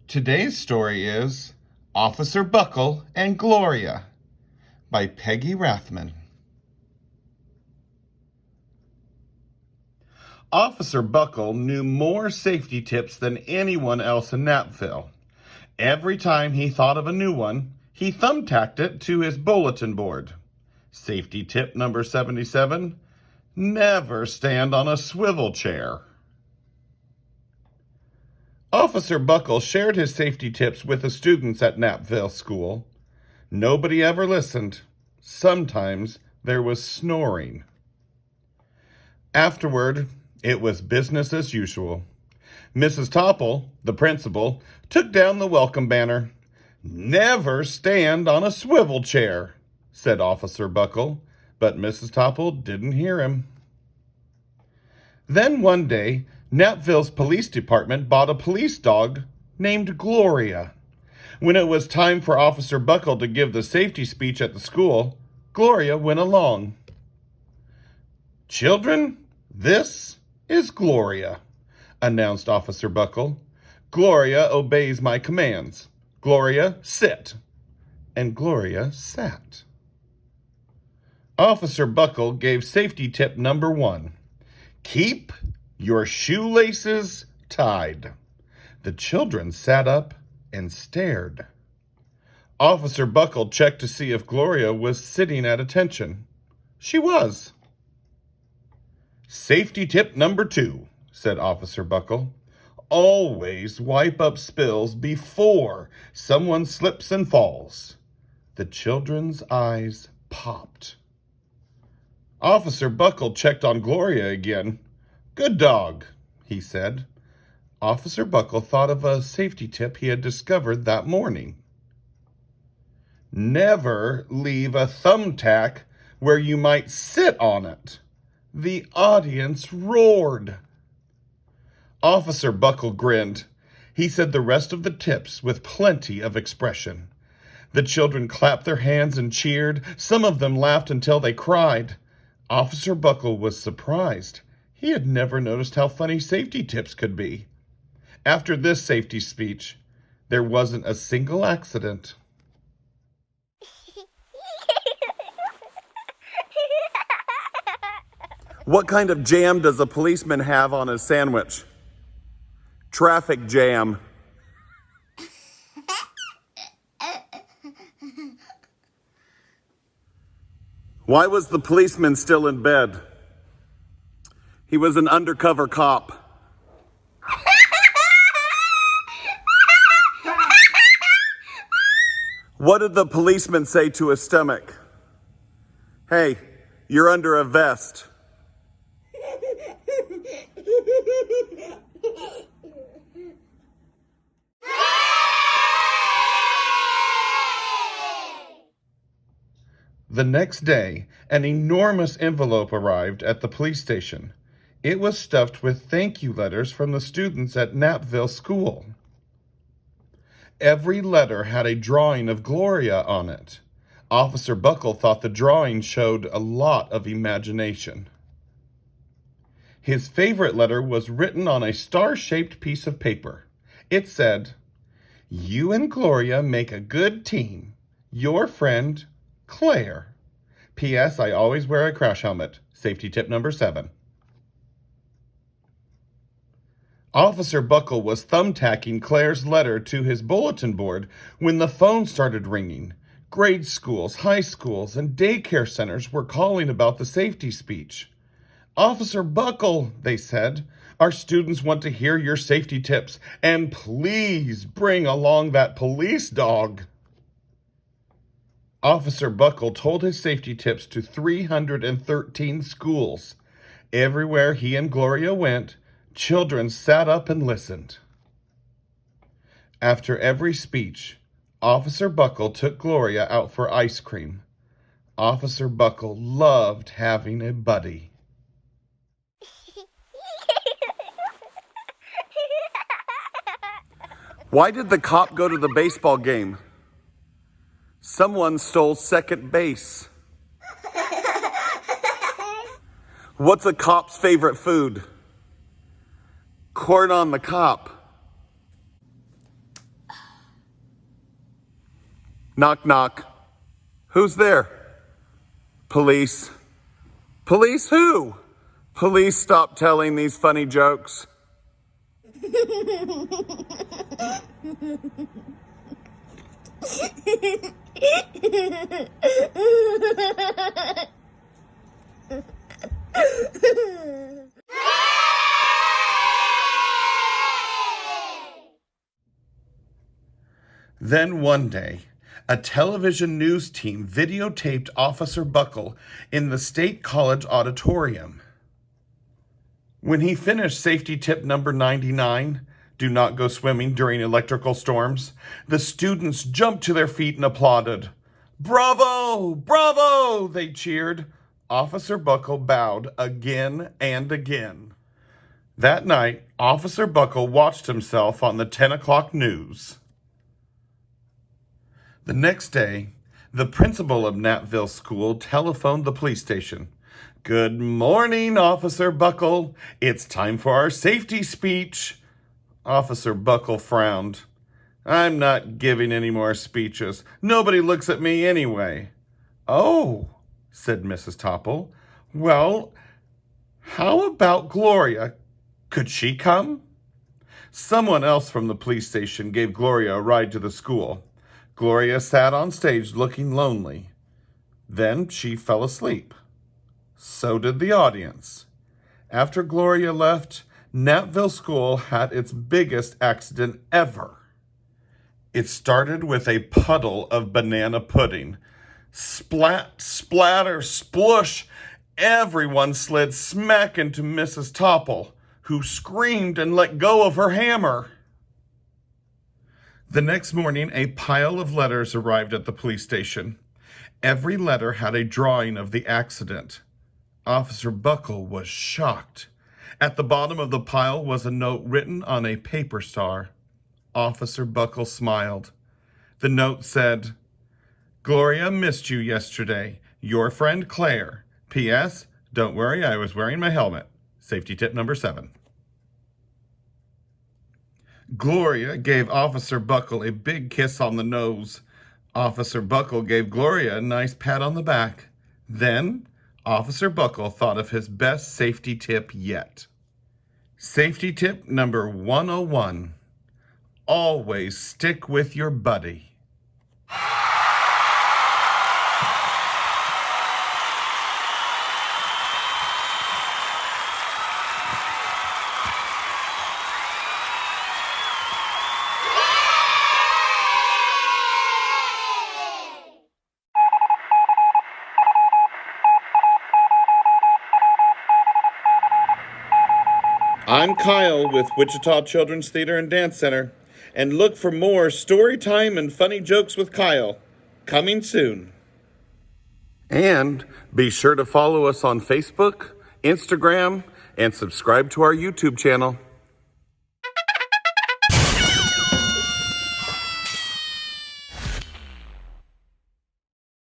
Today's story is Officer Buckle and Gloria by Peggy Rathman. Officer Buckle knew more safety tips than anyone else in Napville. Every time he thought of a new one, he thumbtacked it to his bulletin board. Safety tip number 77, never stand on a swivel chair. Officer Buckle shared his safety tips with the students at Napville School. Nobody ever listened. Sometimes there was snoring. Afterward, it was business as usual. Mrs. Topple, the principal, took down the welcome banner. "Never stand on a swivel chair," said Officer Buckle, but Mrs. Topple didn't hear him. Then one day, Napville's police department bought a police dog named Gloria. When it was time for Officer Buckle to give the safety speech at the school, Gloria went along. "Children, this is Gloria," announced Officer Buckle. "Gloria obeys my commands. Gloria, sit." And Gloria sat. Officer Buckle gave safety tip number 1. Keep your shoelaces tied. The children sat up and stared. Officer Buckle checked to see if Gloria was sitting at attention. She was. "Safety tip number 2, said Officer Buckle. Always wipe up spills before someone slips and falls. The children's eyes popped. Officer Buckle checked on Gloria again. "Good dog," he said. Officer Buckle thought of a safety tip he had discovered that morning. Never leave a thumbtack where you might sit on it. The audience roared. Officer Buckle grinned. He said the rest of the tips with plenty of expression. The children clapped their hands and cheered. Some of them laughed until they cried. Officer Buckle was surprised. He had never noticed how funny safety tips could be. After this safety speech, there wasn't a single accident. What kind of jam does a policeman have on his sandwich? Traffic jam. Why was the policeman still in bed? He was an undercover cop. What did the policeman say to his stomach? "Hey, you're under a vest." The next day, an enormous envelope arrived at the police station. It was stuffed with thank you letters from the students at Napville School. Every letter had a drawing of Gloria on it. Officer Buckle thought the drawing showed a lot of imagination. His favorite letter was written on a star-shaped piece of paper. It said, "You and Gloria make a good team. Your friend, Claire. P.S. I always wear a crash helmet. Safety tip number 7. Officer Buckle was thumbtacking Claire's letter to his bulletin board when the phone started ringing. Grade schools, high schools, and daycare centers were calling about the safety speech. "Officer Buckle," they said, "our students want to hear your safety tips, and please bring along that police dog." Officer Buckle told his safety tips to 313 schools. Everywhere he and Gloria went, children sat up and listened. After every speech, Officer Buckle took Gloria out for ice cream. Officer Buckle loved having a buddy. Why did the cop go to the baseball game? Someone stole second base. What's a cop's favorite food? Corn on the cob. Knock, knock. Who's there? Police. Police who? Police, stop telling these funny jokes. Then one day, a television news team videotaped Officer Buckle in the State College auditorium. When he finished safety tip number 99, do not go swimming during electrical storms, the students jumped to their feet and applauded. Bravo! Bravo! They cheered. Officer Buckle bowed again and again. That night, Officer Buckle watched himself on the 10 o'clock news. The next day, the principal of Natville School telephoned the police station. Good morning, Officer Buckle. It's time for our safety speech. Officer Buckle frowned. I'm not giving any more speeches. Nobody looks at me anyway. Oh, said Mrs. Topple. Well, how about Gloria? Could she come? Someone else from the police station gave Gloria a ride to the school. Gloria sat on stage looking lonely. Then she fell asleep. So did the audience. After Gloria left, Natville School had its biggest accident ever. It started with a puddle of banana pudding. Splat, splatter, splush. Everyone slid smack into Mrs. Topple, who screamed and let go of her hammer. The next morning, a pile of letters arrived at the police station. Every letter had a drawing of the accident. Officer Buckle was shocked. At the bottom of the pile was a note written on a paper star. Officer Buckle smiled. The note said, Gloria missed you yesterday. Your friend Claire. P.S. Don't worry, I was wearing my helmet. Safety tip number 7. Gloria gave Officer Buckle a big kiss on the nose. Officer Buckle gave Gloria a nice pat on the back. Then, Officer Buckle thought of his best safety tip yet. Safety tip number 101. Always stick with your buddy. I'm Kyle with Wichita Children's Theater and Dance Center, and look for more story time and funny jokes with Kyle, coming soon. And be sure to follow us on Facebook, Instagram, and subscribe to our YouTube channel.